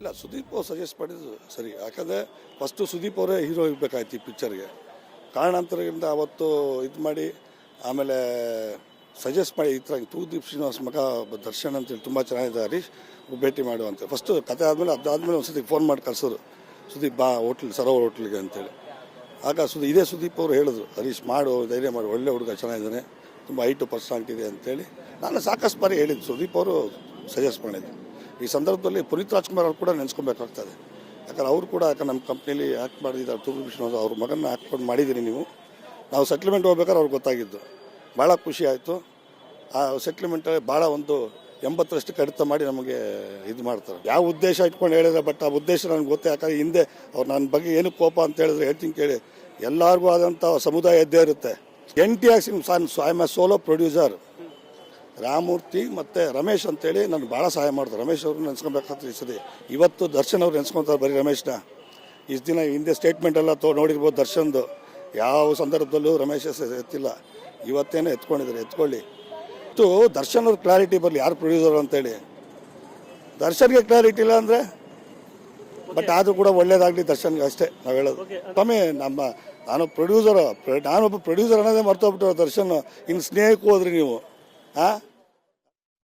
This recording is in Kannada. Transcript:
ಇಲ್ಲ, ಸುದೀಪ್ ಅವ್ರು ಸಜೆಸ್ಟ್ ಮಾಡಿದ್ದು ಸರಿ. ಯಾಕಂದರೆ ಫಸ್ಟು ಸುದೀಪ್ ಅವರೇ ಹೀರೋ ಇರಬೇಕಾಯ್ತು ಈ ಪಿಕ್ಚರ್ಗೆ. ಕಾರಣಾಂತರದಿಂದ ಅವತ್ತು ಇದು ಮಾಡಿ ಆಮೇಲೆ ಸಜೆಸ್ಟ್ ಮಾಡಿ ಈ ಥರ ತೂದೀಪ್ ಶ್ರೀನಿವಾಸ್ ಮಗ ದರ್ಶನ್ ಅಂತೇಳಿ ತುಂಬ ಚೆನ್ನಾಗಿದೆ ಹರೀಶ್ ಭೇಟಿ ಮಾಡುವಂತೆ. ಫಸ್ಟು ಕತೆ ಆದಮೇಲೆ ಅದಾದಮೇಲೆ ಒಂದು ಸತಿ ಫೋನ್ ಮಾಡಿ ಕರೆಸೋರು, ಸುದೀಪ್ ಬಾ ಸರೋವರ್ ಹೋಟ್ಲಿಗೆ ಅಂತೇಳಿ. ಆಗ ಇದೇ ಸುದೀಪ್ ಅವರು ಹೇಳಿದ್ರು, ಹರೀಶ್ ಮಾಡು, ಧೈರ್ಯ ಮಾಡು, ಒಳ್ಳೆ ಹುಡುಗ ಚೆನ್ನಾಗಿದ್ದಾನೆ, ತುಂಬ ಹೈಟು ಪರ್ಸನಾಲಿಟಿ ಇದೆ ಅಂತೇಳಿ. ನಾನು ಸಾಕಷ್ಟು ಬಾರಿ ಹೇಳಿದ್ದು, ಸುದೀಪ್ ಅವರು ಸಜೆಸ್ಟ್ ಮಾಡಿದ್ದು. ಈ ಸಂದರ್ಭದಲ್ಲಿ ಪುನೀತ್ ರಾಜ್ಕುಮಾರ್ ಅವ್ರು ಕೂಡ ನೆನೆಸ್ಕೊಬೇಕಾಗ್ತದೆ. ಯಾಕಂದ್ರೆ ಅವರು ಕೂಡ ನಮ್ಮ ಕಂಪ್ನೀಲಿ ಆ್ಯಕ್ಟ್ ಮಾಡಿದ್ದಾರೆ. ತೂಗು ವಿಷ್ಣು ಅವ್ರ ಮಗನ ಹಾಕ್ಕೊಂಡು ಮಾಡಿದ್ದೀರಿ ನೀವು. ನಾವು ಸೆಟ್ಲ್ಮೆಂಟ್ ಹೋಗ್ಬೇಕಾದ್ರೆ ಅವ್ರಿಗೆ ಗೊತ್ತಾಗಿದ್ದು, ಭಾಳ ಖುಷಿ ಆಯಿತು. ಆ ಸೆಟ್ಲ್ಮೆಂಟಲ್ಲಿ ಭಾಳ ಒಂದು 80% ಕಡಿತ ಮಾಡಿ ನಮಗೆ ಇದು ಮಾಡ್ತಾರೆ. ಯಾವ ಉದ್ದೇಶ ಇಟ್ಕೊಂಡು ಹೇಳಿದ್ರೆ, ಬಟ್ ಆ ಉದ್ದೇಶ ನನಗೆ ಗೊತ್ತೇ. ಯಾಕಂದರೆ ಹಿಂದೆ ಅವ್ರು ನನ್ನ ಬಗ್ಗೆ ಏನು ಕೋಪ ಅಂತ ಹೇಳಿದ್ರೆ ಹೇಳ್ತೀನಿ ಕೇಳಿ, ಎಲ್ಲರಿಗೂ ಆದಂಥ ಸಮುದಾಯ ಇದ್ದೇ ಇರುತ್ತೆ. I am A solo producer. Ramamurthy ಮತ್ತು ರಮೇಶ್ ಅಂತೇಳಿ ನನಗೆ ಭಾಳ ಸಹಾಯ ಮಾಡ್ತಾರೆ. ರಮೇಶ್ ಅವರು ನೆನೆಸ್ಕೊಬೇಕಾಗ್ತದೆ ಈ ಸತಿ. ಇವತ್ತು ದರ್ಶನ್ ಅವ್ರು ನೆನೆಸ್ಕೊತಾರೆ ಬರೀ ರಮೇಶ್ನ. ಇಷ್ಟು ದಿನ ಹಿಂದೆ ಸ್ಟೇಟ್ಮೆಂಟ್ ಎಲ್ಲ ನೋಡಿರ್ಬೋದು ದರ್ಶನ್ದು. ಯಾವ ಸಂದರ್ಭದಲ್ಲೂ ರಮೇಶ್ ಎತ್ತಿಲ್ಲ, ಇವತ್ತೇನೆ ಎತ್ಕೊಂಡಿದ್ದಾರೆ. ಎತ್ಕೊಳ್ಳಿ. ಇತ್ತು ದರ್ಶನ್ ಅವ್ರ ಕ್ಲಾರಿಟಿ ಬರಲಿ, ಯಾರು ಪ್ರೊಡ್ಯೂಸರ್ ಅಂತೇಳಿ. ದರ್ಶನ್ಗೆ ಕ್ಲಾರಿಟಿ ಇಲ್ಲ ಅಂದರೆ, ಬಟ್ ಆದರೂ ಕೂಡ ಒಳ್ಳೇದಾಗಲಿ ದರ್ಶನ್ಗೆ, ಅಷ್ಟೇ ನಾವು ಹೇಳೋದು. ಸ್ವಾಮಿ, ನಾನೊಬ್ಬ ಪ್ರೊಡ್ಯೂಸರ್ ಅನ್ನೋದೇ ಮರ್ತೋಗ್ಬಿಟ್ಟು ದರ್ಶನ್. ಇನ್ನು ಸ್ನೇಹಕ್ಕೆ ಹೋದ್ರಿ ನೀವು. ಹಾಂ,